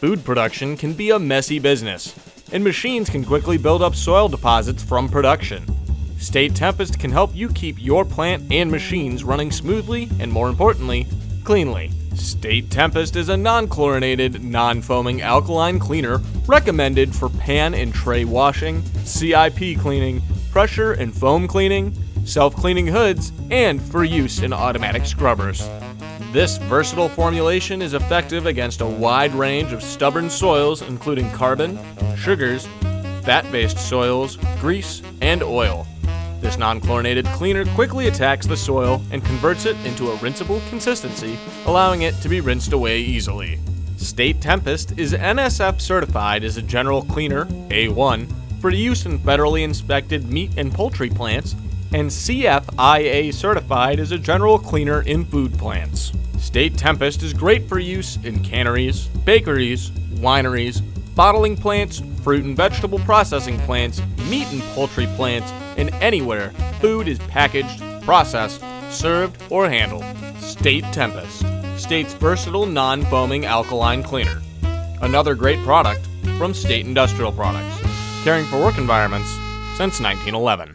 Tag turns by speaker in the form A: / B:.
A: Food production can be a messy business, and machines can quickly build up soil deposits from production. State Tempest can help you keep your plant and machines running smoothly and, more importantly, cleanly. State Tempest is a non-chlorinated, non-foaming alkaline cleaner recommended for pan and tray washing, CIP cleaning, pressure and foam cleaning, self-cleaning hoods, and for use in automatic scrubbers. This versatile formulation is effective against a wide range of stubborn soils including carbon, sugars, fat-based soils, grease, and oil. This non-chlorinated cleaner quickly attacks the soil and converts it into a rinseable consistency, allowing it to be rinsed away easily. State Tempest is NSF certified as a general cleaner, A1, for use in federally inspected meat and poultry plants, and CFIA certified as a general cleaner in food plants. State Tempest is great for use in canneries, bakeries, wineries, bottling plants, fruit and vegetable processing plants, meat and poultry plants, and anywhere food is packaged, processed, served, or handled. State Tempest, State's versatile non-foaming alkaline cleaner. Another great product from State Industrial Products, caring for work environments since 1911.